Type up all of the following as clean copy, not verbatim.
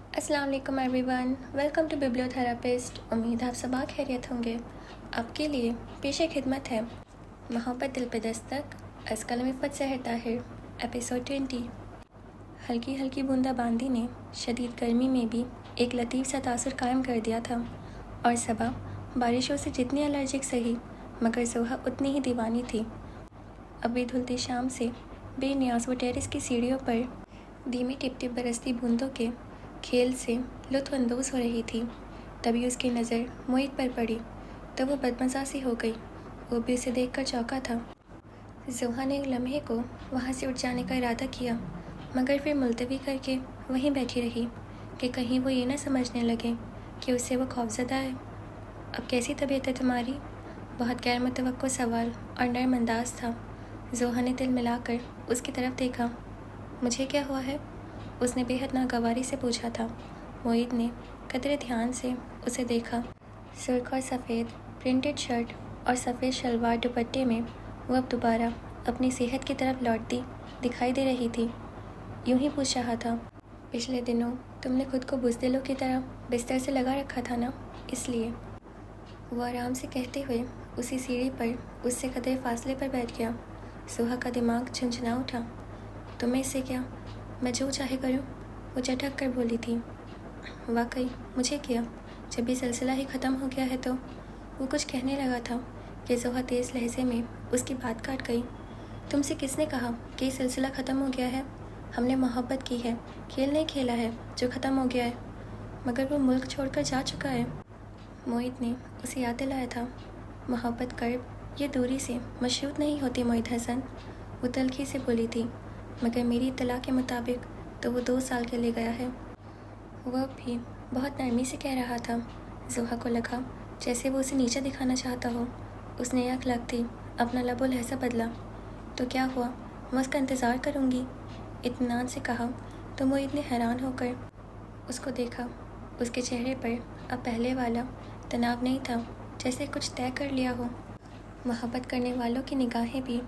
अस्सलाम वालेकुम everyone, welcome to बिब्लियोथेरापिस्ट। उम्मीद आप सब खैरियत होंगे। आपके लिए पेश खिदमत है मोहब्बत दिल पे दस्तक अज़ कलम फ़त ताहिर, एपिसोड 20। हल्की हल्की बूंदाबांदी ने शदीद गर्मी में भी एक लतीफ़ सा तासुर कायम कर दिया था, और सबा बारिशों से जितनी एलर्जिक सही मगर ज़ोहा उतनी ही दीवानी थी। अभी धुलती शाम से बेनियाज वो टेरेस की सीढ़ियों पर धीमी टिप टिप बरसती बूंदों के खेल से लुत्फ़ अंदोज़ हो रही थी। तभी उसकी नज़र मोहित पर पड़ी तो वो बदमज़ा सी हो गई। वो भी उसे देखकर चौंका था। ज़ोहा ने एक लम्हे को वहाँ से उठ जाने का इरादा किया, मगर फिर मुलतवी करके वहीं बैठी रही कि कहीं वो ये न समझने लगे कि उससे वो खौफज़दा है। अब कैसी तबीयत है तुम्हारी? बहुत गैर मुतवक्को सवाल और नर्म अंदाज था। ज़ोहा ने दिल मिलाकर उसकी तरफ देखा। मुझे क्या हुआ है? उसने बेहद नागवारी से पूछा था। मोहित ने कदरे ध्यान से उसे देखा। सुर्ख और सफ़ेद प्रिंटेड शर्ट और सफ़ेद शलवार दुपट्टे में वो अब दोबारा अपनी सेहत की तरफ लौटती दिखाई दे रही थी। यूं ही पूछ रहा था, पिछले दिनों तुमने खुद को बुज़दिलों की तरह बिस्तर से लगा रखा था ना, इसलिए। वो आराम से कहते हुए उसी सीढ़ी पर उससे कदरे फासले पर बैठ गया। ज़ोहा का दिमाग झंझना उठा। तुम्हें इससे क्या, मैं जो चाहे करूं, वो चटक कर बोली थी। वाकई मुझे क्या, जब ये सिलसिला ही ख़त्म हो गया है तो। वो कुछ कहने लगा था कि ज़ोहा तेज़ लहजे में उसकी बात काट गई। तुमसे किसने कहा कि ये सिलसिला ख़त्म हो गया है? हमने मोहब्बत की है, खेल नहीं खेला है जो ख़त्म हो गया है। मगर वो मुल्क छोड़कर जा चुका है। मोहित ने उसे याद दिलाया था। मोहब्बत कर्ब ये दूरी से मशरूत नहीं होती मोहित हसन, वो तल्खी से बोली थी। मगर मेरी इत्तला के मुताबिक तो वो 2 साल के लिए गया है। वह भी बहुत नरमी से कह रहा था। ज़ोहा को लगा जैसे वो उसे नीचे दिखाना चाहता हो। उसने यक लगती अपना लबो लहजा बदला। तो क्या हुआ, मैं उसका इंतज़ार करूँगी, इत्मीनान से कहा। तो मोहित ने हैरान होकर उसको देखा। उसके चेहरे पर अब पहले वाला तनाव नहीं था, जैसे कुछ तय कर लिया हो। मोहब्बत करने वालों की निगाहें भी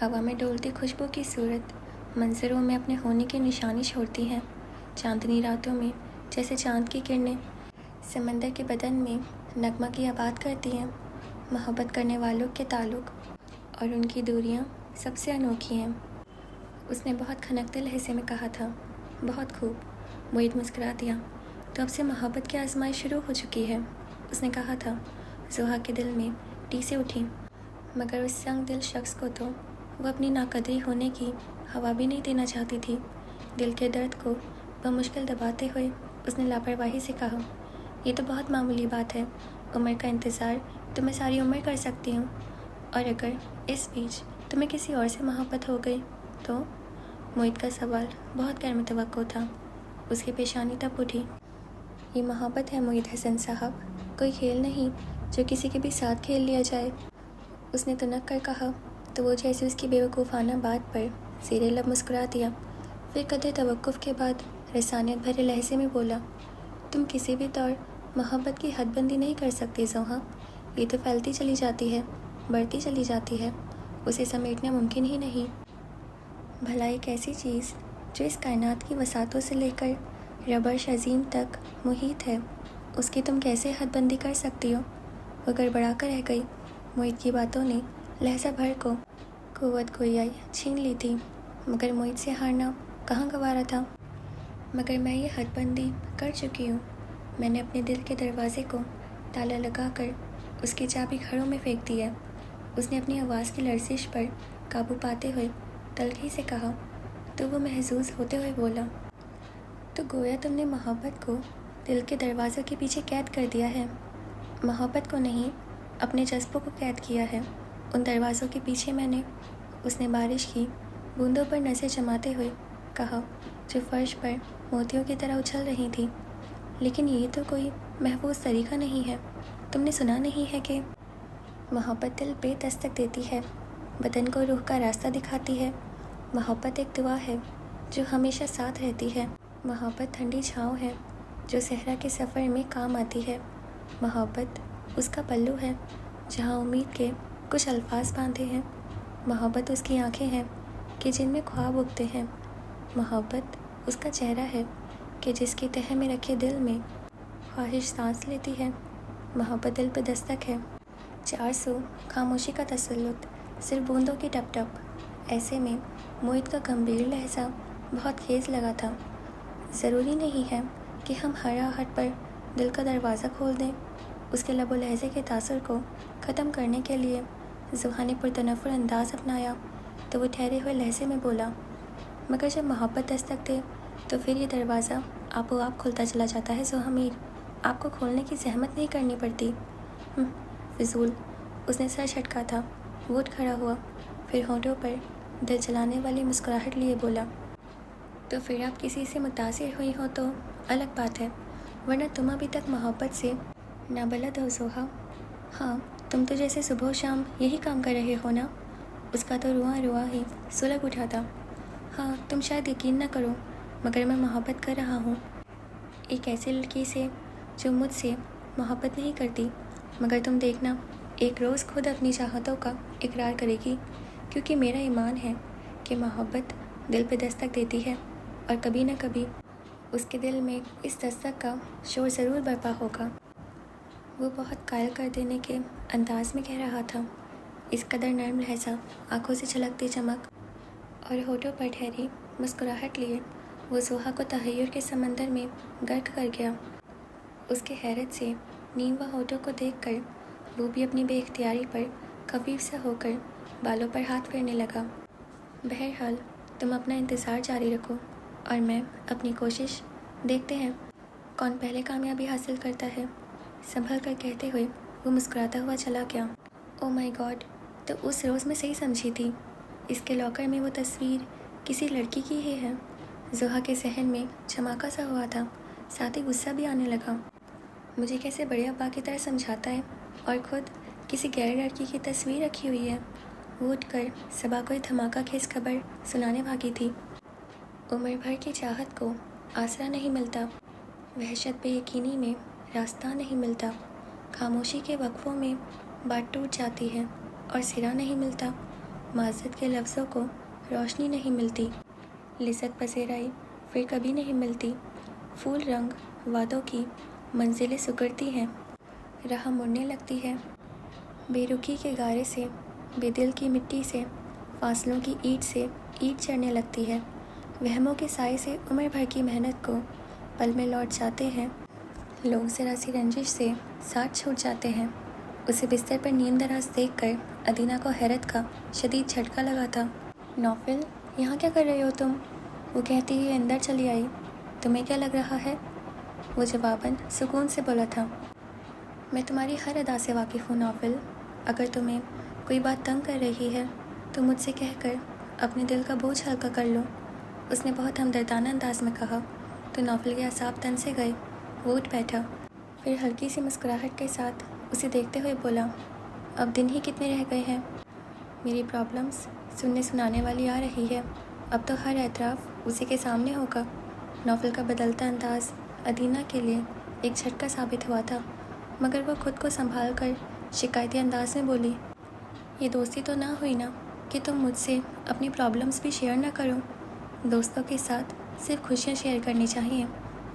हवा में डोलती खुशबू की सूरत मंजरों में अपने होने की निशानी छोड़ती हैं। चांदनी रातों में जैसे चांद की किरणें समंदर के बदन में नगमा की आबाद करती हैं। मोहब्बत करने वालों के ताल्लुक़ और उनकी दूरियां सबसे अनोखी हैं। उसने बहुत खनकते लहजे में कहा था। बहुत खूब। मोहित मुस्कुरा दिया। तो अब से मोहब्बत की आजमाइश शुरू हो चुकी है, उसने कहा था। ज़ोहा के दिल में टीसे उठी, मगर उस संग दिल शख्स को तो वह अपनी नाकदरी होने की हवा भी नहीं देना चाहती थी। दिल के दर्द को बमुश्किल दबाते हुए उसने लापरवाही से कहा, ये तो बहुत मामूली बात है। उम्र का इंतज़ार तो मैं सारी उम्र कर सकती हूँ, और अगर इस बीच तुम्हें किसी और से मोहब्बत हो गई तो? मोहित का सवाल बहुत गैर मुतवक्को था। उसकी पेशानी तब उठी। ये मोहब्बत है मोहित हसन साहब, कोई खेल नहीं जो किसी के भी साथ खेल लिया जाए, उसने तुनक कर कहा। तो वो जैसे उसकी बेवकूफ़ाना बात पर ज़ेरे लब मुस्कुरा दिया। फिर कदरे तवक्कुफ़ के बाद रसानियत भरे लहजे में बोला, तुम किसी भी तौर मोहब्बत की हदबंदी नहीं कर सकती ज़ोहा। ये तो फैलती चली जाती है, बढ़ती चली जाती है, उसे समेटना मुमकिन ही नहीं। भला एक ऐसी चीज़ जो इस कायनात की वसातों से लेकर रबर शजीम तक मुहित है, उसकी तुम कैसे हदबंदी कर सकती हो? वो गड़बड़ा कर रह गई। मोहित की बातों ने लहजा भर को कुव्वत गोयाई छीन ली थी, मगर मोहित से हारना कहाँ गवारा था। मगर मैं ये हदबंदी कर चुकी हूँ। मैंने अपने दिल के दरवाजे को ताला लगाकर उसकी चाबी घड़ों में फेंक दी है। उसने अपनी आवाज़ की लर्जिश पर काबू पाते हुए तल्खी से कहा। तो वो महजूज होते हुए बोला, तो गोया तुमने मोहब्बत को दिल के दरवाज़ों के पीछे कैद कर दिया है। मोहब्बत को नहीं, अपने जज्बों को कैद किया है उन दरवाज़ों के पीछे मैंने। उसने बारिश की बूंदों पर नज़र जमाते हुए कहा, जो फर्श पर मोतियों की तरह उछल रही थी। लेकिन ये तो कोई महफूज तरीका नहीं है। तुमने सुना नहीं है कि मोहब्बत दिल पे दस्तक देती है, बदन को रूह का रास्ता दिखाती है। मोहब्बत एक दुआ है जो हमेशा साथ रहती है। मोहब्बत ठंडी छाँव है जो सहरा के सफ़र में काम आती है। मोहब्बत उसका पल्लू है जहाँ उम्मीद के कुछ अल्फाज बांधे हैं। मोहब्बत उसकी आँखें हैं कि जिनमें ख्वाब उगते हैं। मोहब्बत उसका चेहरा है کہ جس کی تہہ میں رکھے دل میں خواہش سانس لیتی ہے، محبت دل پہ دستک ہے۔ 400 خاموشی کا تسلط، صرف بوندوں کی ٹپ ٹپ۔ ایسے میں موہت کا گمبھیر لہجہ بہت خیز لگا تھا۔ ضروری نہیں ہے کہ ہم ہر آہٹ پر دل کا دروازہ کھول دیں۔ اس کے لب و لہجے کے تاثر کو ختم کرنے کے لیے زحا نے پرتنفر انداز اپنایا تو وہ ٹھہرے ہوئے لہجے میں بولا، مگر جب محبت دستک دے تو پھر یہ دروازہ آپ و آپ کھلتا چلا جاتا ہے زحا میر، آپ کو کھولنے کی زحمت نہیں کرنی پڑتی۔ فضول۔ اس نے سر جھٹکا تھا۔ وہ اٹھ کھڑا ہوا، پھر ہونٹوں پر دل جلانے والی مسکراہٹ لیے بولا، تو پھر آپ کسی سے متاثر ہوئی ہو تو الگ بات ہے، ورنہ تم ابھی تک محبت سے نابلد ہو زحا۔ ہاں، تم تو جیسے صبح و شام یہی کام کر رہے ہو نا۔ اس کا تو رواں رواں ہی سلگ اٹھا تھا۔ ہاں، تم شاید یقین نہ کرو، مگر میں محبت کر رہا ہوں ایک ایسی لڑکی سے جو مجھ سے محبت نہیں کرتی، مگر تم دیکھنا ایک روز خود اپنی چاہتوں کا اقرار کرے گی، کیونکہ میرا ایمان ہے کہ محبت دل پہ دستک دیتی ہے اور کبھی نہ کبھی اس کے دل میں اس دستک کا شور ضرور برپا ہوگا۔ وہ بہت قائل کر دینے کے انداز میں کہہ رہا تھا، اس قدر نرم لہجہ، آنکھوں سے چھلکتی چمک اور ہونٹوں پر ٹھہری مسکراہٹ لیے وہ زحا کو تحیر کے سمندر میں غرق کر گیا۔ اس کے حیرت سے نیم و ہونٹوں کو دیکھ کر وہ بھی اپنی بے اختیاری پر خفیف سا ہو کر بالوں پر ہاتھ پھیرنے لگا۔ بہرحال تم اپنا انتظار جاری رکھو اور میں اپنی کوشش، دیکھتے ہیں کون پہلے کامیابی حاصل کرتا ہے۔ سنبھل کر کہتے ہوئے وہ مسکراتا ہوا چلا گیا۔ او مائی گاڈ، تو اس روز میں صحیح سمجھی تھی، اس کے لاکر میں وہ تصویر کسی لڑکی کی ہی ہے۔ زحا کے ذہن میں جھماکا سا ہوا تھا، ساتھ ہی غصہ بھی آنے لگا۔ مجھے کیسے بڑے ابا کی طرح سمجھاتا ہے اور خود کسی غیر لڑکی کی تصویر رکھی ہوئی ہے۔ وہ اٹھ کر صبا کو ایک دھماکہ خیز خبر سنانے بھاگی تھی۔ عمر بھر کی چاہت کو آسرا نہیں ملتا، وحشت بے یقینی میں راستہ نہیں ملتا، خاموشی کے وقفوں میں بات ٹوٹ جاتی ہے اور سرا نہیں ملتا، معذرت کے لفظوں کو روشنی نہیں ملتی، لذت پذیرائی پھر کبھی نہیں ملتی، پھول رنگ وعدوں کی منزلیں سکڑتی ہیں، راہ مڑنے لگتی ہے، بے رخی کے گارے سے، بے دل کی مٹی سے، فاصلوں کی اینٹ سے اینٹ چڑھنے لگتی ہے، وہموں کے سائے سے عمر بھر کی محنت کو پل میں لوٹ جاتے ہیں، لوگ ذرا سی رنجش سے ساتھ چھوٹ جاتے ہیں۔ اسے بستر پر نیم دراز دیکھ کر ادینہ کو حیرت کا شدید جھٹکا لگا تھا۔ نوفل، یہاں کیا کر رہے ہو تم؟ وہ کہتی ہوئی اندر چلی آئی۔ تمہیں کیا لگ رہا ہے؟ وہ جواباً سکون سے بولا تھا، میں تمہاری ہر ادا سے واقف ہوں نوفل، اگر تمہیں کوئی بات تنگ کر رہی ہے تو مجھ سے کہہ کر اپنے دل کا بوجھ ہلکا کر لو، اس نے بہت ہمدردانہ انداز میں کہا تو نوفل کے اعصاب تن سے گئے۔ وہ اٹھ بیٹھا، پھر ہلکی سی مسکراہٹ کے ساتھ اسے دیکھتے ہوئے بولا، اب دن ہی کتنے رہ گئے ہیں؟ میری پرابلمز سننے سنانے والی آ رہی ہے، اب تو ہر اعتراف اسی کے سامنے ہوگا۔ نوفل کا بدلتا انداز ادینہ کے لیے ایک جھٹکا ثابت ہوا تھا، مگر وہ خود کو سنبھال کر شکایتی انداز میں بولی، یہ دوستی تو نہ ہوئی نا کہ تم مجھ سے اپنی پرابلمز بھی شیئر نہ کرو؟ دوستوں کے ساتھ صرف خوشیاں شیئر کرنی چاہیے،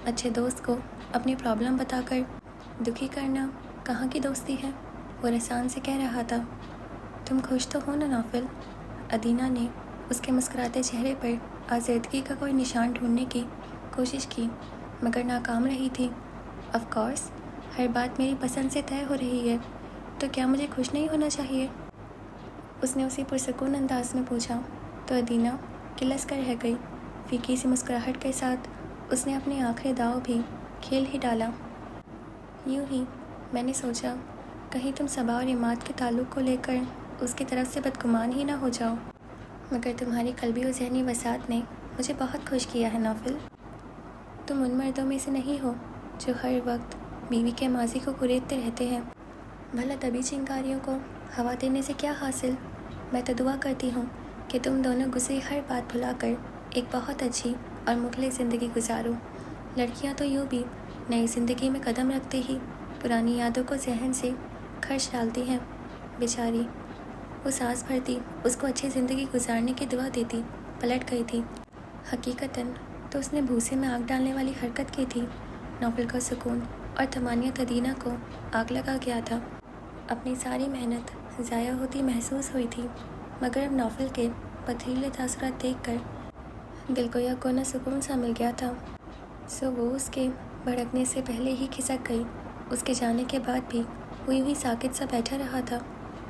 اچھے دوست کو اپنی پرابلم بتا کر دکھی کرنا کہاں کی دوستی ہے؟ وہ رسان سے کہہ رہا تھا۔ تم خوش تو ہو نا نوفل؟ ادینہ نے اس کے مسکراتے چہرے پر آزردگی کا کوئی نشان ڈھونڈنے کی کوشش کی، مگر ناکام رہی تھی۔ آف کورس، ہر بات میری پسند سے طے ہو رہی ہے، تو کیا مجھے خوش نہیں ہونا چاہیے؟ اس نے اسی پرسکون انداز میں پوچھا تو ادینہ کلس کر رہ گئی۔ پھیکی سی مسکراہٹ کے ساتھ اس نے اپنے آخری داؤ بھی کھیل ہی ڈالا۔ یوں ہی میں نے سوچا کہیں تم صبا اور عماد کے تعلق کو لے کر اس کی طرف سے بدگمان ہی نہ ہو جاؤ، مگر تمہاری قلبی و ذہنی وسعت نے مجھے بہت خوش کیا ہے نوفل۔ تم ان مردوں میں سے نہیں ہو جو ہر وقت بیوی کے ماضی کو کریدتے رہتے ہیں۔ بھلا طبی چنگاریوں کو ہوا دینے سے کیا حاصل؟ میں تو دعا کرتی ہوں کہ تم دونوں گزری ہر بات بھلا کر ایک بہت اچھی اور مخلص زندگی گزارو۔ لڑکیاں تو یوں بھی نئی زندگی میں قدم رکھتے ہی پرانی یادوں کو ذہن سے خرچ ڈالتی ہیں۔ بیچاری، وہ سانس بھرتی اس کو اچھی زندگی گزارنے کی دعا دیتی پلٹ گئی تھی۔ حقیقتاً तो उसने بھوسے میں آگ ڈالنے والی حرکت کی تھی، نوفل کا سکون اور طمانینت ادینہ کو آگ لگا گیا تھا۔ اپنی ساری محنت ضائع ہوتی محسوس ہوئی تھی، مگر اب نوفل کے پتھریلے تاثرات دیکھ کر دل کو یک کونا سکون سا مل گیا تھا۔ سو وہ اس کے بھڑکنے سے پہلے ہی کھسک گئی۔ اس کے جانے کے بعد بھی وہ یوں ہی ساکت سا بیٹھا رہا تھا۔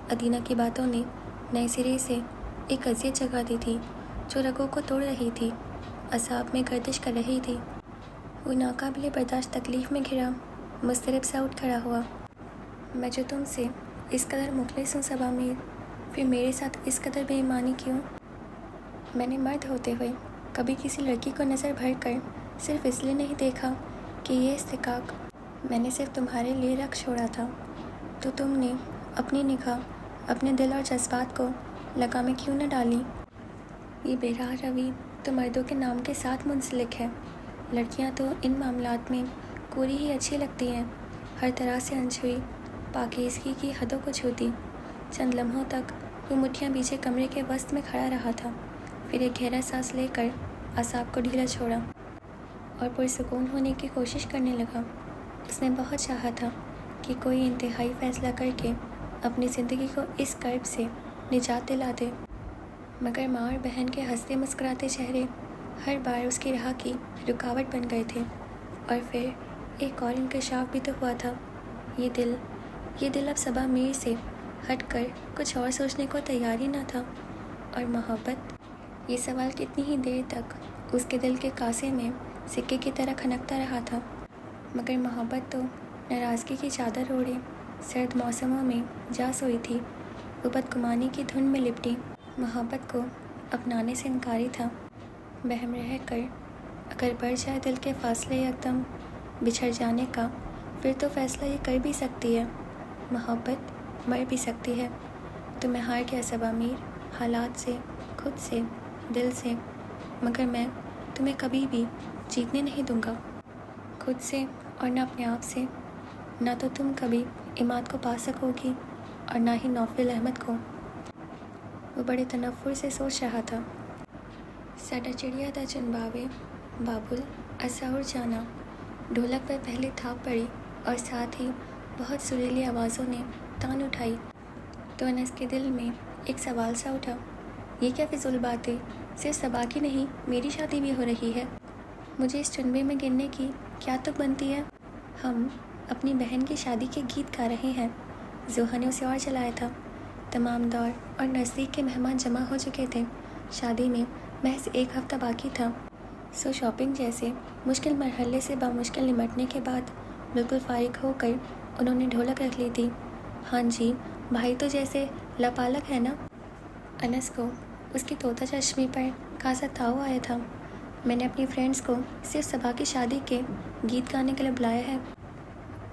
ادینہ کی باتوں نے نئے سرے سے ایک اذیت جگا دی تھی جو رگوں کو توڑ رہی تھی، اعصاب میں گردش کر رہی تھی۔ وہ ناقابل برداشت تکلیف میں گھرا، مضطرب سا اٹھ کھڑا ہوا۔ میں جو تم سے اس قدر مخلص ہوں صبا میر، پھر میرے ساتھ اس قدر بے ایمانی کیوں؟ میں نے مرد ہوتے ہوئے کبھی کسی لڑکی کو نظر بھر کر صرف اس لیے نہیں دیکھا کہ یہ استحقاق میں نے صرف تمہارے لیے رکھ چھوڑا تھا، تو تم نے اپنی نگاہ اپنے دل اور جذبات کو لگامیں کیوں نہ ڈالی؟ یہ بے راہ روی تو مردوں کے نام کے ساتھ منسلک ہے۔ لڑکیاں تو ان معاملات میں کوری ہی اچھی لگتی ہیں، ہر طرح سے انچھوئی پاکیزگی کی حدوں کو چھوتی۔ چند لمحوں تک وہ مٹھیاں بیچے کمرے کے وسط میں کھڑا رہا تھا، پھر ایک گہرا سانس لے کر اعصاب کو ڈھیلا چھوڑا اور پرسکون ہونے کی کوشش کرنے لگا۔ اس نے بہت چاہا تھا کہ کوئی انتہائی فیصلہ کر کے اپنی زندگی کو اس کرب سے نجات دلا دے، مگر ماں اور بہن کے ہنستے مسکراتے چہرے ہر بار اس کی راہ کی رکاوٹ بن گئے تھے۔ اور پھر ایک اور انکشاف بھی تو ہوا تھا۔ یہ دل اب صبا میر سے ہٹ کر کچھ اور سوچنے کو تیار ہی نہ تھا۔ اور محبت، یہ سوال کتنی ہی دیر تک اس کے دل کے کاسے میں سکے کی طرح کھنکتا رہا تھا، مگر محبت تو ناراضگی کی چادر اوڑھے سرد موسموں میں جا سوئی تھی۔ وہ بدگمانی کی دھن میں لپٹی محبت کو اپنانے سے انکاری تھا۔ بہم رہ کر اگر بڑھ جائے دل کے فاصلے یکدم بچھڑ جانے کا، پھر تو فیصلہ یہ کر بھی سکتی ہے، محبت مر بھی سکتی ہے۔ تو میں ہار گیا صبا میر، حالات سے، خود سے، دل سے، مگر میں تمہیں کبھی بھی جیتنے نہیں دوں گا، خود سے اور نہ اپنے آپ سے۔ نہ تو تم کبھی عماد کو پا سکو گی اور نہ ہی نوفل احمد کو۔ وہ بڑے تنفر سے سوچ رہا تھا۔ ساڈا چڑیا دا چنباوے بابل اسا اڑ جانا، ڈھولک پر پہلے تھاپ پڑی اور ساتھ ہی بہت سریلی آوازوں نے تان اٹھائی۔ تو انس کے دل میں ایک سوال سا اٹھا، یہ کیا فضول باتیں، صرف صبا کی نہیں میری شادی بھی ہو رہی ہے، مجھے اس چنبے میں گرنے کی کیا تک بنتی ہے؟ ہم اپنی بہن کی شادی کے گیت گا رہے ہیں۔ زوہا نے اسے اور چلایا تھا۔ تمام دور اور نزدیک کے مہمان جمع ہو چکے تھے۔ شادی میں محض ایک ہفتہ باقی تھا۔ سو شاپنگ جیسے مشکل مرحلے سے بامشکل نمٹنے کے بعد بالکل فارغ ہو کر انہوں نے ڈھولک رکھ لی تھی۔ ہاں جی، بھائی تو جیسے لپالک ہے نا۔ انس کو اس کی طوطا چشمی پر خاصا تاؤ آیا تھا۔ میں نے اپنی فرینڈز کو صرف صبا کی شادی کے گیت گانے کے لیے بلایا ہے۔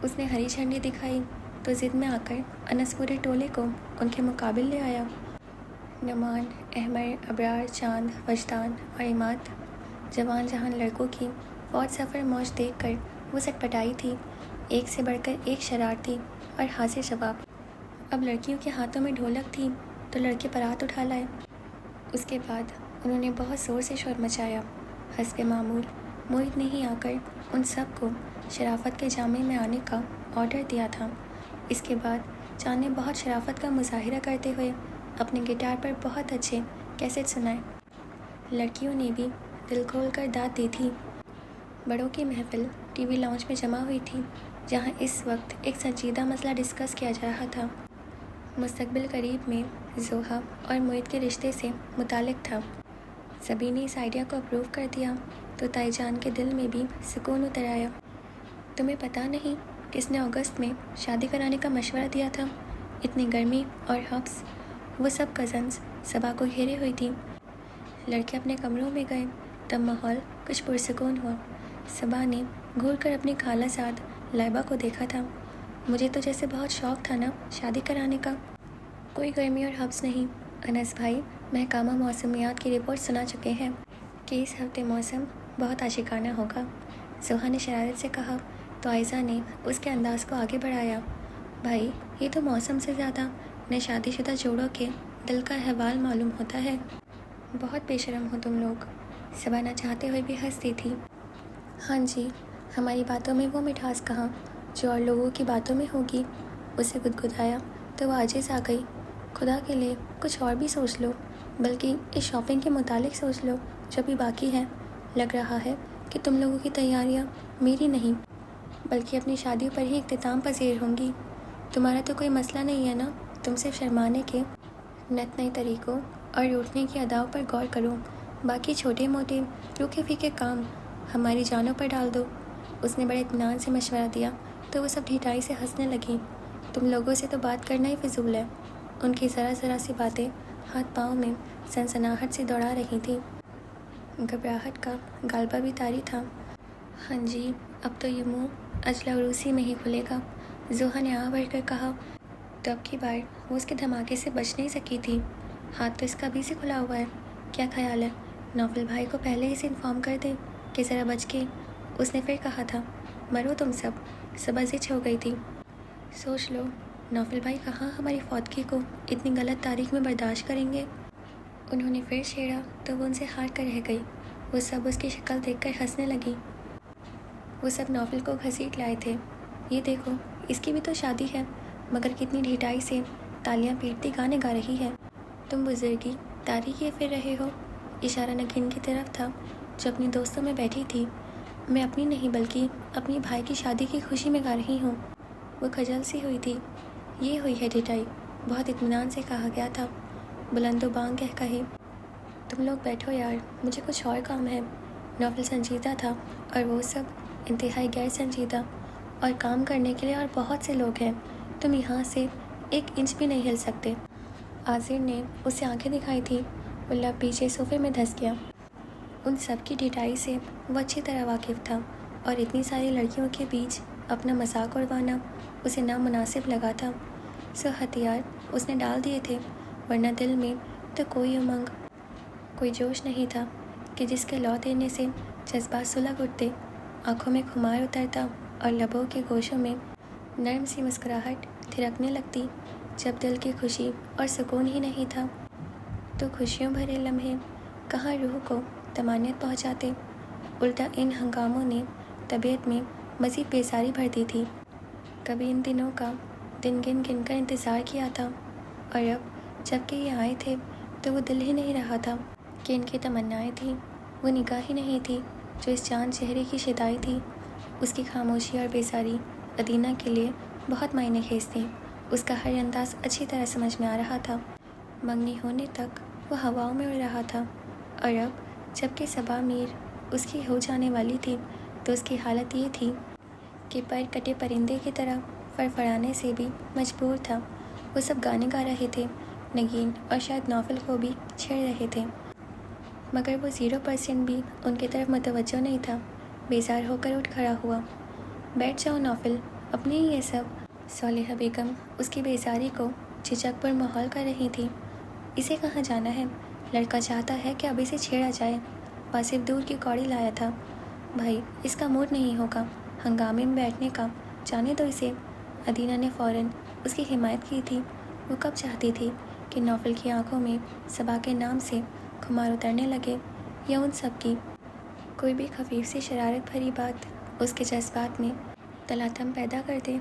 اس نے ہری جھنڈی دکھائی تو ضد میں آ کر انس پورے ٹولے کو ان کے مقابل لے آیا۔ نعمان، احمر، ابرار، چاند، وجدان اور عماد جوان جہان لڑکوں کی فوج سفر موج دیکھ کر وہ سٹ پٹائی تھی، ایک سے بڑھ کر ایک شرارتی اور حاضر جواب۔ اب لڑکیوں کے ہاتھوں میں ڈھولک تھی تو لڑکے پرات اٹھا لائے۔ اس کے بعد انہوں نے بہت زور سے شور مچایا۔ حسب معمول موہت نے ہی آ کر ان سب کو شرافت کے جامے میں آنے کا آرڈر دیا تھا۔ اس کے بعد چاند نے بہت شرافت کا مظاہرہ کرتے ہوئے اپنے گٹار پر بہت اچھے کیسٹ سنائے۔ لڑکیوں نے بھی دل کھول کر داد دی تھی۔ بڑوں کی محفل ٹی وی لاؤنج میں جمع ہوئی تھی، جہاں اس وقت ایک سنجیدہ مسئلہ ڈسکس کیا جا رہا تھا۔ مستقبل قریب میں زوہا اور موہت کے رشتے سے متعلق تھا۔ سبھی نے اس آئیڈیا کو اپروو کر دیا تو تائی جان کے دل میں بھی سکون اتر آیا۔ تمہیں پتہ نہیں کس نے اگست میں شادی کرانے کا مشورہ دیا تھا؟ اتنی گرمی اور حبس، وہ سب کزنز صبا کو گھیرے ہوئی تھی۔ لڑکے اپنے کمروں میں گئے، تب ماحول کچھ پرسکون ہوا۔ صبا نے گھور کر اپنی خالہ زاد لائبہ کو دیکھا تھا۔ مجھے تو جیسے بہت شوق تھا نا شادی کرانے کا۔ کوئی گرمی اور حبس نہیں، انس بھائی محکمہ موسمیات کی رپورٹ سنا چکے ہیں کہ اس ہفتے موسم بہت عاشقانہ ہوگا۔ زوہا نے شرارت سے کہا تو آئزہ نے اس کے انداز کو آگے بڑھایا۔ بھائی، یہ تو موسم سے زیادہ نئے شادی شدہ جوڑوں کے دل کا احوال معلوم ہوتا ہے۔ بہت بے شرم ہو تم لوگ۔ सबा न चाहते हुए भी हंसती थी। हाँ जी, हमारी बातों में वो मिठास कहाँ जो और लोगों की बातों में होगी। उसे गुदगुदाया तो वो आजिज़ आ गई। खुदा के लिए कुछ और भी सोच लो, बल्कि इस शॉपिंग के मुतालिक सोच लो जो भी बाकी है। लग रहा है कि तुम लोगों की तैयारियां मेरी नहीं बल्कि अपनी शादियों पर ही इख्तिताम पजीर होंगी। तुम्हारा तो कोई मसला नहीं है ना, तुम सिर्फ शर्माने के नत नए तरीक़ों और रूठने की अदाओं पर गौर करो। बाकी छोटे मोटे रूखे फीके काम हमारी जानों पर डाल दो। उसने बड़े इत्मीनान से मशवरा दिया तो वो सब ढिठाई से हंसने लगी। तुम लोगों से तो बात करना ही फिजूल है। उनकी ज़रा ज़रा सी बातें हाथ पाँव में सनसनाहट से दौड़ा रही थी। घबराहट का गालबा भी तारी था। हाँ जी, अब तो ये मुंह अजला उरूसी में ही खुलेगा, जोहा ने आह भरकर कहा। तो अब की बार वो उसके धमाके से बच नहीं सकी थी। हाथ तो इसका अभी से खुला हुआ है। क्या ख्याल है, नौफल भाई को पहले ही से इन्फॉर्म कर दे कि ज़रा बच के। उसने फिर कहा था, मरो तुम सब। सबा ज़िच हो गई थी। सोच लो, नौफल भाई कहाँ हमारी फौतगी को इतनी गलत तारीख में बर्दाश्त करेंगे। उन्होंने फिर छेड़ा तो वो उनसे हार कर रह गई। वो सब उसकी शक्ल देखकर हंसने लगी। वो सब नौफल को घसीट लाए थे। ये देखो, इसकी भी तो शादी है, मगर कितनी ढिठाई से तालियां पीटती गाने गा रही है। तुम बुजुर्गी तारी किए फिर रहे हो। इशारा नगीन की तरफ था जो अपने दोस्तों में बैठी थी। मैं अपनी नहीं बल्कि अपनी भाई की शादी की खुशी में गा रही हूँ। वो खजल सी हुई थी। ये हुई है ढिठाई, बहुत इत्मीनान से कहा गया था। बुलंदो बांग कह कहे, तुम लोग बैठो यार, मुझे कुछ और काम है। नौफल संजीदा था और वो सब इंतहाई गैर संजीदा। और काम करने के लिए और बहुत से लोग हैं। तुम यहाँ से 1 इंच भी नहीं हिल सकते। आजिर ने उसे आंखें दिखाई थी। उल्ला पीछे सोफे में धंस गया। उन सब की ढिठाई से वो अच्छी तरह वाकिफ़ था और इतनी सारी लड़कियों के बीच अपना मजाक उड़वाना उसे नामुनासिब लगा था। सो हथियार उसने डाल दिए थे, वरना दिल में तो कोई उमंग, कोई जोश नहीं था कि जिसके लौ देने से जज्बात सुलग उठते, आंखों में खुमार उतरता और लबों के गोशों में नरम सी मुस्कुराहट थिरकने लगती। जब दिल की खुशी और सुकून ही नहीं था तो खुशियों भरे लम्हे कहाँ रूह को तमानियत पहुँचाते। उल्टा इन हंगामों ने तबीयत में मज़ीद बेजारी भर दी थी। कभी इन दिनों का दिन गिन गिन कर इंतज़ार किया था और अब जबकि ये आए थे तो वो दिल ही नहीं रहा था कि इनकी तमन्नाएं थी। वो निगाह ही नहीं थी जो इस चांद चेहरे की शिदाई थी। उसकी खामोशी और बेजारी अदीना के लिए बहुत मायने खेज थी। उसका हर अंदाज अच्छी तरह समझ में आ रहा था। मंगनी होने तक वो हवाओं में उड़ रहा था और अब जबकि सबा मीर उसकी हो जाने वाली थी तो उसकी हालत ये थी कि पर कटे परिंदे की तरह फड़फड़ाने से भी मजबूर था। वो सब गाने गा रहे थे, नगीन और शायद नौफल को भी छेड़ रहे थे, मगर वो 0% भी उनकी तरफ मुतवज्जो नहीं था। बेजार होकर उठ खड़ा हुआ। बैठ जाओ नौफल, अपने ही ये सब। सोलेहा बेगम उसकी बेजारी को झिझक पर माहौल कर रही थी। इसे कहाँ जाना है? लड़का चाहता है कि अभी से छेड़ा जाए। वासिफ दूर की कौड़ी लाया था। भाई, इसका मूड नहीं होगा हंगामे में बैठने का, जाने दो इसे। अदीना ने फ़ौरन उसकी हिमायत की थी। वो कब चाहती थी कि नौफल की आंखों में सबा के नाम से खुमार उतरने लगे या उन सब की कोई भी खफीफ सी शरारत भरी बात उसके जज्बात में तलातम पैदा कर दे।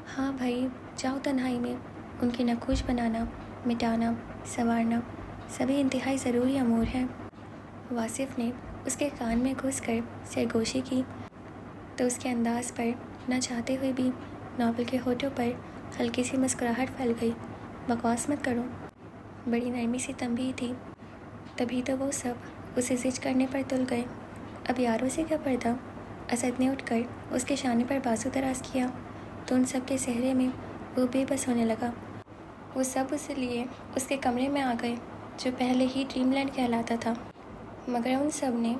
हाँ भाई, जाओ तन्हाई में। उनकी नखूश बनाना, मिटाना, संवारना सभी इंतहाई ज़रूरी अमूर हैं। वासिफ ने उसके कान में घुसकर सरगोशी की तो उसके अंदाज पर न चाहते हुए भी नौफल के होठों पर हल्की सी मुस्कुराहट फैल गई। बकवास मत करो। बड़ी नरमी सी तंबीह थी। तभी तो वो सब उसे जिज करने पर तुल गए। अब यारों से क्या पर्दा। असद ने उठकर उसके शाने पर बाजू दराज किया तो उन सब के सेहरे में वो बेबस होने लगा। वो सब उसे लिए उसके कमरे में आ गए जो पहले ही ड्रीमलैंड कहलाता था, मगर उन सब ने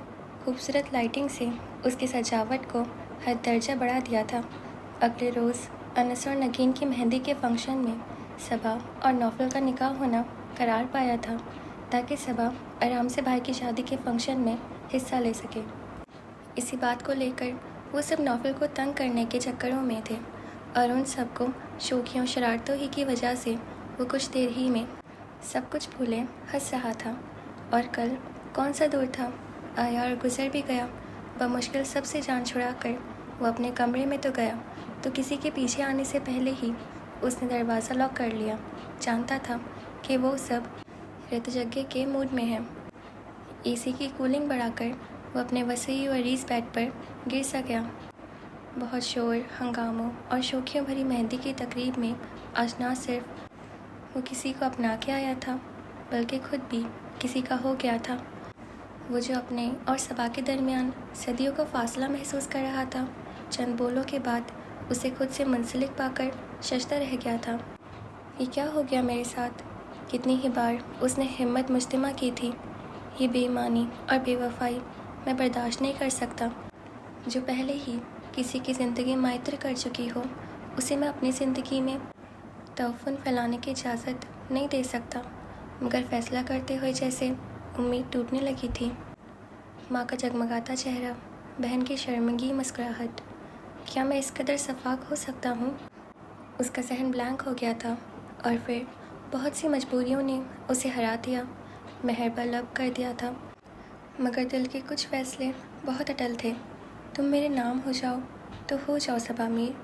खूबसूरत लाइटिंग से उसकी सजावट को हर दर्जा बढ़ा दिया था। अगले रोज़ अनस और नगीन की मेहंदी के फंक्शन में सबा और नौफल का निकाह होना करार पाया था ताकि सबा आराम से भाई की शादी के फंक्शन में हिस्सा ले सके। इसी बात को लेकर वो सब नौफल को तंग करने के चक्करों में थे और उन सबको शौकियों शरारतों ही की वजह से वो कुछ देर ही में सब कुछ भूले हंस रहा था। और कल कौन सा दौर था आया और गुजर भी गया। बमुश्किल सबसे जान छुड़ा कर वो अपने कमरे में तो गया, तो किसी के पीछे आने से पहले ही उसने दरवाज़ा लॉक कर लिया। जानता था कि वो सब कृतज्ञ के मूड में है। एसी की कूलिंग बढ़ाकर वो अपने वसीई और रीस बेड पर गिर सा गया। बहुत शोर, हंगामों और शोखियों भरी मेहंदी की तकरीब में आज ना सिर्फ वो किसी को अपना के आया था, बल्कि खुद भी किसी का हो गया था। वो जो अपने और सबा के दरमियान सदियों का फासला महसूस कर रहा था, चंद बोलों के बाद उसे खुद से मुंसलिक पाकर शशता रह गया था। ये क्या हो गया मेरे साथ? कितनी ही बार उसने हिम्मत मुजतमा की थी। ये बेईमानी और बेवफाई मैं बर्दाश्त नहीं कर सकता। जो पहले ही किसी की ज़िंदगी मायतर कर चुकी हो, उसे मैं अपनी ज़िंदगी में तौफ़ुन फैलाने की इजाज़त नहीं दे सकता। मगर फ़ैसला करते हुए जैसे उम्मीद टूटने लगी थी। माँ का जगमगाता चेहरा, बहन की शर्मिंदी मुस्कुराहट, क्या मैं इस कदर शफ़ाक हो सकता हूँ? उसका ज़हन ब्लैंक हो गया था और फिर बहुत सी मजबूरियों ने उसे हरा दिया, महर पर लब कर दिया था। मगर दिल के कुछ फ़ैसले बहुत अटल थे। तुम मेरे नाम हो जाओ तो हो जाओ सबा मीर,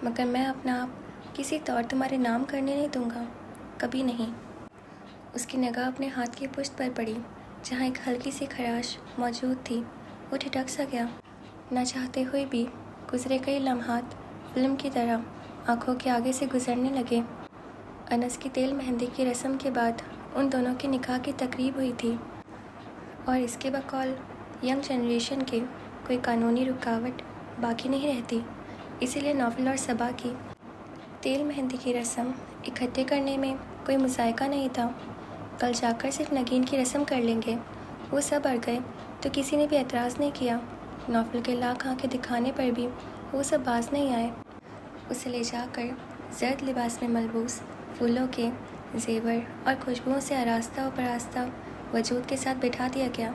मगर मैं अपना आप किसी तौर तुम्हारे नाम करने नहीं दूंगा, कभी नहीं। उसकी निगाह अपने हाथ की पुश्त पर पड़ी, जहाँ एक हल्की सी खराश मौजूद थी। वो ठिठक सा गया। न चाहते हुए भी गुजरे कई लम्हात फिल्म की तरह आंखों के आगे से गुजरने लगे। अनस की तेल मेहंदी की रस्म के बाद उन दोनों की निकाह की तकरीब हुई थी, और इसके बकौल यंग जनरेशन के कोई कानूनी रुकावट बाकी नहीं रहती। इसीलिए नौफल और सबा की तेल मेहंदी की रस्म इकट्ठे करने में कोई मुज़ायका नहीं था। कल जाकर सिर्फ नगीन की रस्म कर लेंगे। वो सब अड़ गए तो किसी ने भी एतराज़ नहीं किया। नौफल के लाख आंखें दिखाने पर भी वो सब बाज नहीं आए। उसे ले जाकर जर्द लिबास में मलबूस, फूलों के जेवर और खुशबुओं से आरास्ता और परास्ता वजूद के साथ बिठा दिया गया।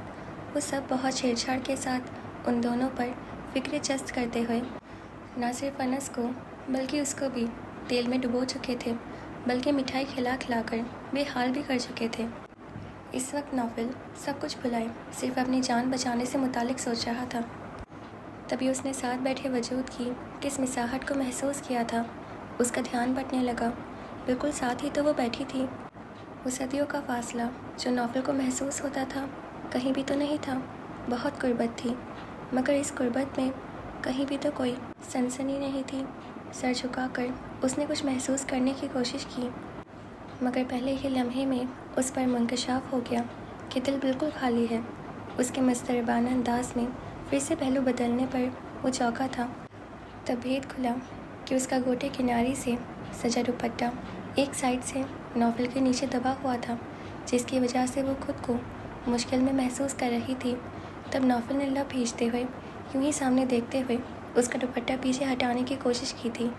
वो सब बहुत छेड़छाड़ के साथ उन दोनों पर फिक्र जस्त करते हुए न सिर्फ अनस को बल्कि उसको भी तेल में डुबो चुके थे, बल्कि मिठाई खिला खिलाकर बेहाल भी कर चुके थे। इस वक्त नौफल सब कुछ भुलाए सिर्फ अपनी जान बचाने से मुतालिक सोच रहा था। तभी उसने साथ बैठे वजूद की किस मिसाहट को महसूस किया था। उसका ध्यान बटने लगा। बिल्कुल साथ ही तो वो बैठी थी। वो सदियों का फासला जो नौफल को महसूस होता था, कहीं भी तो नहीं था। बहुत कुर्बत थी, मगर इस कुर्बत में कहीं भी तो कोई सनसनी नहीं थी। सर झुकाकर उसने कुछ महसूस करने की कोशिश की, मगर पहले ही लम्हे में उस पर मुंकशाफ हो गया कि दिल बिल्कुल खाली है। उसके मस्तरबाना अंदाज में फिर से पहलू बदलने पर वो चौंका था। तब भेद खुला कि उसका गोटे किनारी से सजा दुपट्टा एक साइड से नौफल के नीचे दबा हुआ था, जिसकी वजह से वो खुद को मुश्किल में महसूस कर रही थी। तब नौफल ने लब भींचते हुए यूं ही सामने देखते हुए उसका दुपट्टा पीछे हटाने की कोशिश की थी।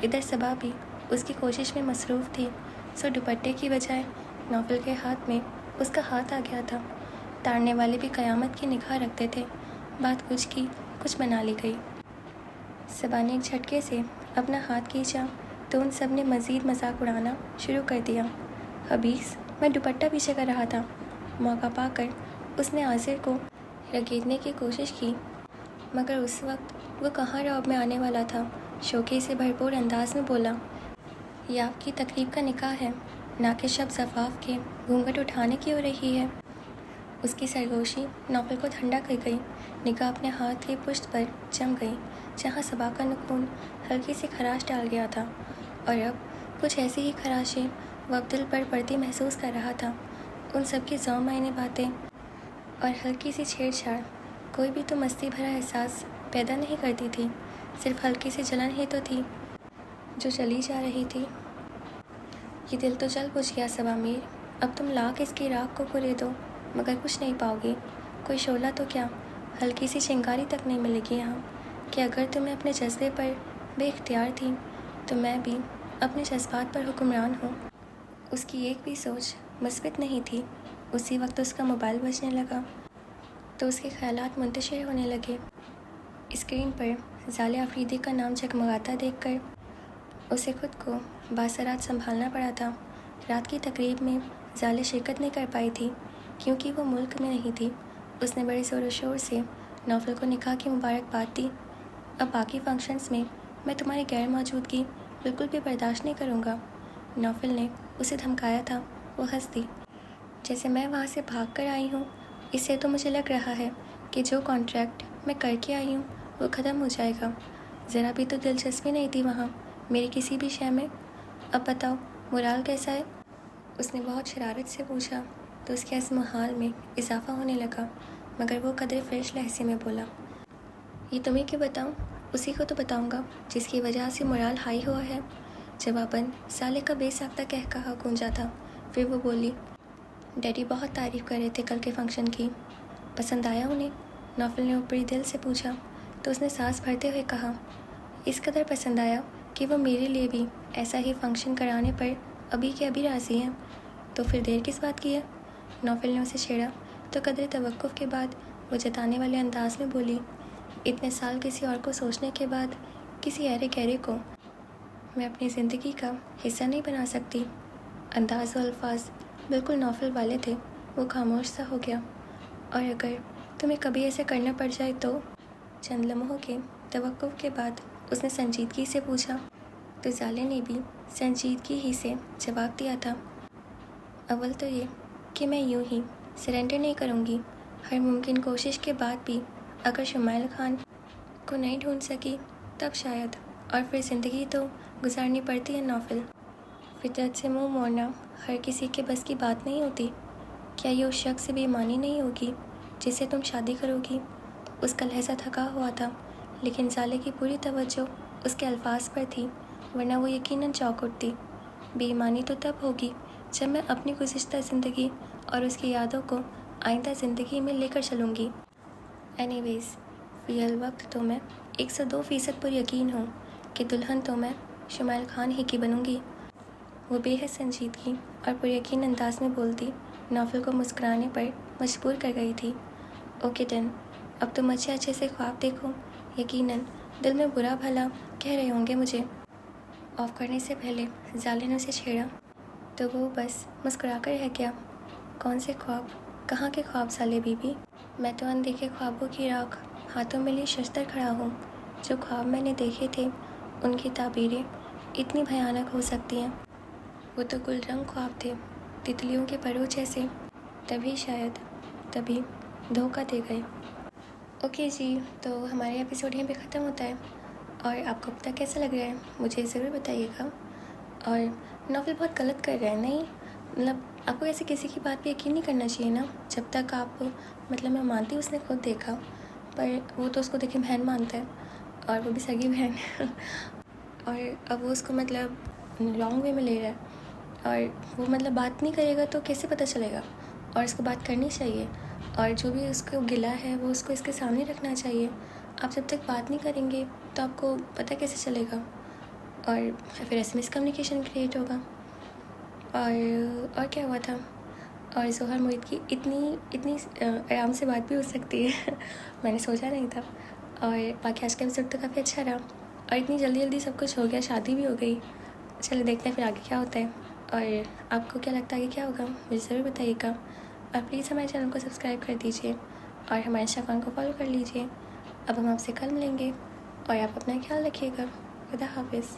इधर सबा भी उसकी कोशिश में मसरूफ़ थी, सो दुपट्टे की बजाय नौफल के हाथ में उसका हाथ आ गया था। ताड़ने वाले भी क़यामत की निगाह रखते थे। बात कुछ की कुछ बना ली गई। सबा ने एक झटके से अपना हाथ खींचा तो उन सब ने मज़ीद मजाक उड़ाना शुरू कर दिया। हबीस, मैं दुपट्टा पीछे कर रहा था। मौका पाकर उसने आसिर को रगेदने की कोशिश की, मगर उस वक्त वो कहाँ रौब में आने वाला था। शौक़े से भरपूर अंदाज में बोला, ये आपकी तकरीब का निकाह है, ना कि शब ज़फ़ाफ़ के घूंघट उठाने की हो रही है। उसकी सरगोशी नौफल को ठंडा कर गई। निगाह अपने हाथ की पुश्त पर जम गई, जहाँ सबा का नखून हल्की सी खराश डाल गया था, और अब कुछ ऐसी ही खराशें वो अब दिल पर पड़ती महसूस कर रहा था। उन सब की ज़ौं मायने बातें और हल्की सी छेड़छाड़ कोई भी तो मस्ती भरा एहसास पैदा नहीं करती थी, सिर्फ हल्की सी जलन ही तो थी जो चली जा रही थी। ये दिल तो जल बुझ गया सबा मीर, अब तुम लाख इसकी राख को कुरे दो मगर कुछ नहीं पाओगी। कोई शोला तो क्या, हल्की सी चिंगारी तक नहीं मिलेगी यहाँ। कि अगर तुम्हें अपने जज्बे पर बेख्तियार थी तो मैं भी अपने जज्बात पर हुक्मरान हूँ। उसकी एक भी सोच मुस्बित नहीं थी। उसी वक्त उसका मोबाइल बजने लगा तो उसके ख्यालात मुंतशिर होने लगे। स्क्रीन पर ज़ाले अफरीदी का नाम जगमगाता देखकर उसे खुद को बासरात संभालना पड़ा था। रात की तकरीब में ज़ाले शिरकत नहीं कर पाई थी क्योंकि वो मुल्क में नहीं थी। اس نے بڑے زور و شور سے نوفل کو نکاح کی مبارکباد دی۔ اب باقی فنکشنز میں میں تمہاری غیر موجودگی بالکل بھی برداشت نہیں کروں گا۔ نوفل نے اسے دھمکایا تھا۔ وہ ہنس دی۔ جیسے میں وہاں سے بھاگ کر آئی ہوں، اس سے تو مجھے لگ رہا ہے کہ جو کانٹریکٹ میں کر کے آئی ہوں وہ ختم ہو جائے گا۔ ذرا بھی تو دلچسپی نہیں تھی وہاں میری کسی بھی شے میں۔ اب بتاؤ مورال کیسا ہے؟ اس نے بہت شرارت سے پوچھا تو اس کے عزم و حال میں اضافہ ہونے لگا، مگر وہ قدر فریش لہجے میں بولا، یہ تمہیں کیوں بتاؤں؟ اسی کو تو بتاؤں گا جس کی وجہ سے مورال ہائی ہوا ہے۔ جواباً سالے کا بے ساختہ کہا گونجا تھا۔ پھر وہ بولی، ڈیڈی بہت تعریف کر رہے تھے کل کے فنکشن کی، پسند آیا انہیں؟ نوفل نے اوپری دل سے پوچھا تو اس نے سانس بھرتے ہوئے کہا، اس قدر پسند آیا کہ وہ میرے لیے بھی ایسا ہی فنکشن کرانے پر ابھی کے ابھی راضی ہیں۔ تو پھر دیر کس بات کی ہے؟ نوفل نے اسے چھیڑا تو قدر توقف کے بعد وہ جتانے والے انداز میں بولی، اتنے سال کسی اور کو سوچنے کے بعد کسی ایرے گہرے کو میں اپنی زندگی کا حصہ نہیں بنا سکتی۔ انداز و الفاظ بالکل نوفل والے تھے۔ وہ خاموش سا ہو گیا۔ اور اگر تمہیں کبھی ایسے کرنا پڑ جائے تو؟ چند لمحوں کے توقف کے بعد اس نے سنجیدگی سے پوچھا تو زالے نے بھی سنجیدگی ہی سے جواب دیا تھا، اول تو یہ کہ میں یوں ہی سرنڈر نہیں کروں گی۔ ہر ممکن کوشش کے بعد بھی اگر شمائل خان کو نہیں ڈھونڈ سکی تب شاید، اور پھر زندگی تو گزارنی پڑتی ہے نوفل۔ فطرت سے منہ موڑنا ہر کسی کے بس کی بات نہیں ہوتی۔ کیا یہ اس شخص سے بے ایمانی نہیں ہوگی جس سے تم شادی کرو گی؟ اس کا لہجہ تھکا ہوا تھا، لیکن زالے کی پوری توجہ اس کے الفاظ پر تھی، ورنہ وہ یقیناً چونک اٹھتی۔ بے ایمانی تو تب ہوگی جب میں اپنی گزشتہ زندگی اور اس کی یادوں کو آئندہ زندگی میں لے کر چلوں گی۔ اینی ویز، فی الوقت تو میں 102% پر یقین ہوں کہ دلہن تو میں شمائل خان ہی کی بنوں گی۔ وہ بے حد سنجیدگی اور پر یقین انداز میں بولتی نوفل کو مسکرانے پر مجبور کر گئی تھی۔ اوکے ڈن، اب تم اچھے سے خواب دیکھو، یقیناً دل میں برا بھلا کہہ رہے ہوں گے مجھے۔ آف کرنے سے پہلے زالے نے اسے چھیڑا تو وہ بس مسکرا کر رہ گیا۔ کون سے خواب؟ کہاں کے خواب زالے بی بی؟ میں تو اندیکھے خوابوں کی راکھ ہاتھوں میں لیے ششتر کھڑا ہوں۔ جو خواب میں نے دیکھے تھے ان کی تعبیریں اتنی بھیانک ہو سکتی ہیں۔ وہ تو گل رنگ خواب تھے، تتلیوں کے پروں جیسے۔ تبھی دھوکہ دے گئے۔ اوکے جی، تو ہمارے ایپیسوڈ یہیں پہ ختم ہوتا ہے، اور آپ کو اب تک کیسا لگ رہا ہے مجھے ضرور بتائیے گا۔ اور ناول بہت غلط کر رہا ہے، نہیں مطلب آپ کو ایسے کسی کی بات پہ یقین نہیں کرنا چاہیے نا، جب تک آپ مطلب میں مانتی ہوں اس نے خود دیکھا، پر وہ تو اس کو دیکھے بہن مانتا ہے، اور وہ بھی سگی بہن اور اب وہ اس کو مطلب رانگ وے میں لے رہا ہے، اور وہ مطلب بات نہیں کرے گا تو کیسے پتہ چلے گا؟ اور اس کو بات کرنی چاہیے، اور جو بھی اس کو گلا ہے وہ اس کو اس کے سامنے رکھنا چاہیے۔ آپ جب تک بات نہیں کریں گے تو آپ کو پتہ کیسے چلے گا؟ اور پھر ایسے مس کمیونیکیشن کریٹ ہوگا۔ اور کیا ہوا تھا؟ اور ظہر محیط کی اتنی آرام سے بات بھی ہو سکتی ہے میں نے سوچا نہیں تھا۔ اور باقی آج کا ایپیسوڈ تو کافی اچھا رہا، اور اتنی جلدی سب کچھ ہو گیا، شادی بھی ہو گئی۔ چلے دیکھتے ہیں پھر آگے کیا ہوتا ہے، اور آپ کو کیا لگتا ہے کہ کیا ہوگا مجھے ضرور بتائیے گا۔ اور پلیز ہمارے چینل کو سبسکرائب کر دیجیے اور ہمارے انسٹاگرام کو فالو کر لیجیے۔ اب ہم آپ سے کل ملیں گے، اور آپ اپنا خیال رکھیے گا۔ خدا حافظ۔